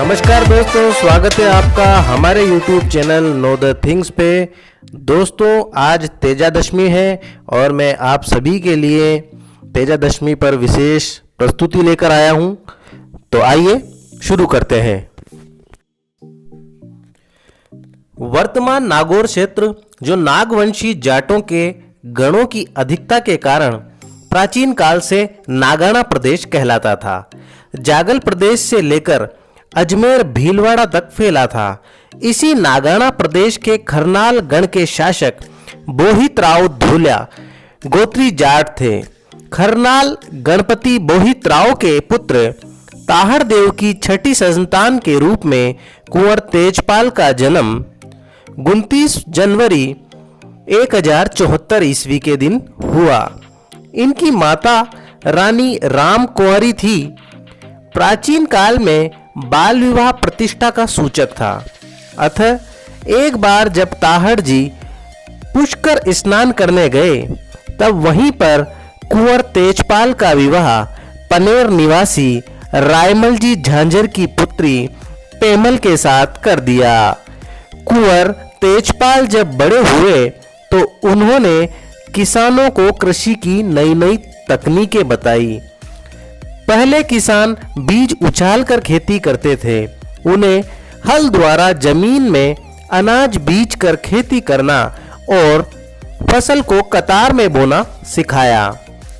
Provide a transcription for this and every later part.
नमस्कार दोस्तों, स्वागत है आपका हमारे YouTube channel know the things पे। दोस्तों, आज तेजादशमी है और मैं आप सभी के लिए तेजादशमी पर विशेष प्रस्तुति लेकर आया हूं। तो आइए शुरू करते हैं। वर्तमान नागौर क्षेत्र जो नागवंशी जाटों के गणों की अधिकता के कारण प्राचीन काल से नागाना प्रदेश कहलाता था। जागल प्रदेश से लेकर अजमेर भीलवाड़ा तक फैला था। इसी नागाना प्रदेश के खरनाल गण के शासक बोहितराव धूल्या गोत्री जाट थे। खरनाल गणपति बोहितराव के पुत्र ताहड़ देव की छठी संतान के रूप में कुंवर तेजपाल का जन्म 29 जनवरी 1074 ईस्वी के दिन हुआ। इनकी माता रानी राम कुंवरी थी। प्राचीन काल में बाल विवाह प्रतिष्ठा का सूचक था। अतः एक बार जब ताहड़ जी पुष्कर स्नान करने गए तब वहीं पर कुंवर तेजपाल का विवाह पनेर निवासी रायमल जी झांझर की पुत्री पेमल के साथ कर दिया। कुंवर तेजपाल जब बड़े हुए तो उन्होंने किसानों को कृषि की नई नई तकनीकें बताई। पहले किसान बीज उछाल कर खेती करते थे। उन्हें हल द्वारा जमीन में अनाज बीज कर खेती करना और फसल को कतार में बोना सिखाया।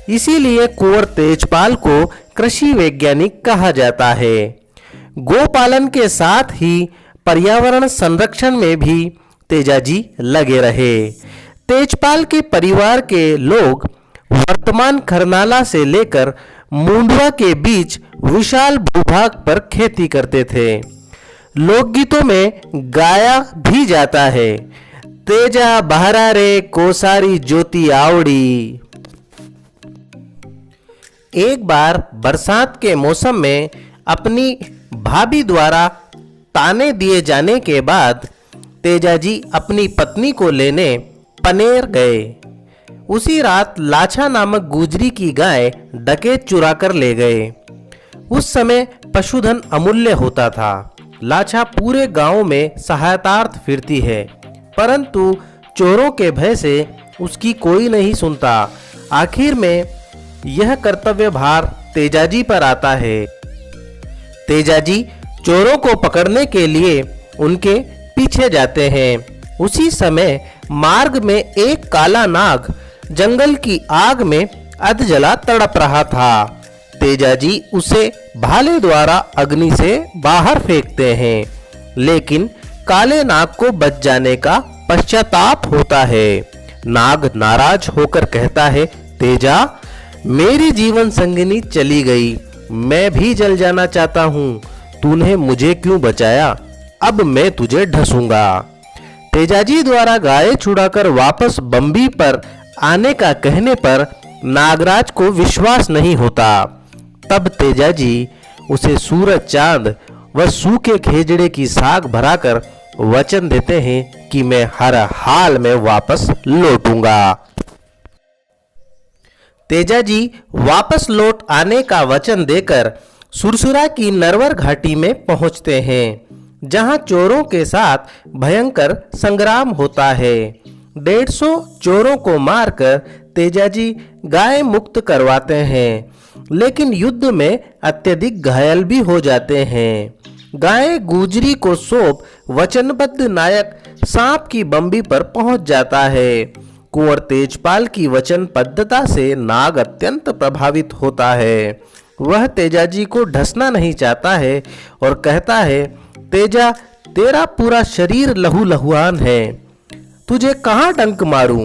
इसीलिए कुंवर तेजपाल को कृषि वैज्ञानिक कहा जाता है। गोपालन के साथ ही पर्यावरण संरक्षण में भी तेजाजी लगे रहे। तेजपाल के परिवार के लोग वर्तमान खरनाला से लेकर मुंडवा के बीच विशाल भूभाग पर खेती करते थे। लोकगीतों में गाया भी जाता है, तेजा बहरा रे कोसारी ज्योति आवड़ी। एक बार बरसात के मौसम में अपनी भाभी द्वारा ताने दिए जाने के बाद तेजाजी अपनी पत्नी को लेने पनेर गए। उसी रात लाछा नामक गुजरी की गाय डकैत चुरा कर ले गए। उस समय पशुधन अमूल्य होता था। लाछा पूरे गांव में सहायतार्थ फिरती है, परंतु चोरों के भय से उसकी कोई नहीं सुनता। आखिर में यह कर्तव्य भार तेजाजी पर आता है। तेजाजी चोरों को पकड़ने के लिए उनके पीछे जाते हैं। उसी समय मार्ग में एक काला नाग जंगल की आग में अधजला तड़प रहा था। तेजाजी उसे भाले द्वारा अग्नि से बाहर फेंकते हैं, लेकिन काले नाग को बच जाने का पश्चाताप होता है। नाग नाराज होकर कहता है, तेजा, मेरी जीवन संगिनी चली गई, मैं भी जल जाना चाहता हूँ। तूने मुझे क्यों बचाया? अब मैं तुझे ढसूंगा। तेजाजी द्वारा गाय छुड़ाकर वापस बम्बी पर आने का कहने पर नागराज को विश्वास नहीं होता। तब तेजाजी उसे सूरज, चांद व सूखे खेजड़े की साग भराकर वचन देते हैं कि मैं हर हाल में वापस लौटूंगा। तेजाजी वापस लौट आने का वचन देकर सुरसुरा की नरवर घाटी में पहुंचते हैं, जहां चोरों के साथ भयंकर संग्राम होता है। 150 चोरों को मारकर तेजाजी गाय मुक्त करवाते हैं, लेकिन युद्ध में अत्यधिक घायल भी हो जाते हैं। गाय गुजरी को सौंप वचनबद्ध नायक सांप की बम्बी पर पहुंच जाता है। कुंवर तेजपाल की वचनबद्धता से नाग अत्यंत प्रभावित होता है। वह तेजाजी को ढसना नहीं चाहता है और कहता है, तेजा, तेरा पूरा शरीर लहूलुहान है, तुझे कहां डंक मारूं?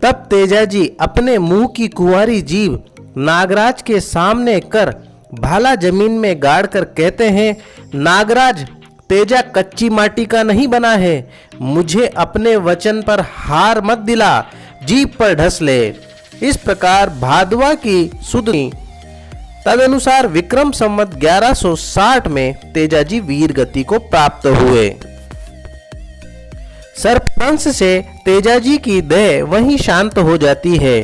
तब तेजाजी अपने मुंह की कुंवारी जीभ नागराज के सामने कर भाला जमीन में गाड़ कर कहते हैं, नागराज, तेजा कच्ची माटी का नहीं बना है, मुझे अपने वचन पर हार मत दिला, जीभ पर ढस ले। इस प्रकार भादवा की सुदनी तदनुसार विक्रम संवत 1160 में तेजाजी वीर गति को प्राप्त हुए। सर्पदंश से तेजाजी की देह वहीं शांत हो जाती है,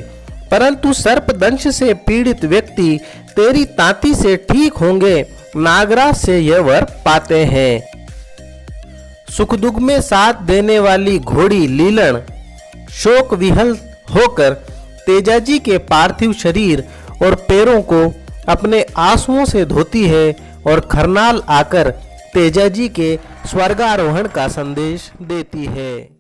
परंतु सर्पदंश से पीड़ित व्यक्ति तेरी तांती से ठीक होंगे, नागराज से यह वर पाते हैं। सुख दुख में साथ देने वाली घोड़ी लीलन शोक विहल होकर तेजाजी के पार्थिव शरीर और पैरों को अपने आंसुओं से धोती है और खरनाल आकर तेजाजी के स्वर्गारोहण का संदेश देती है।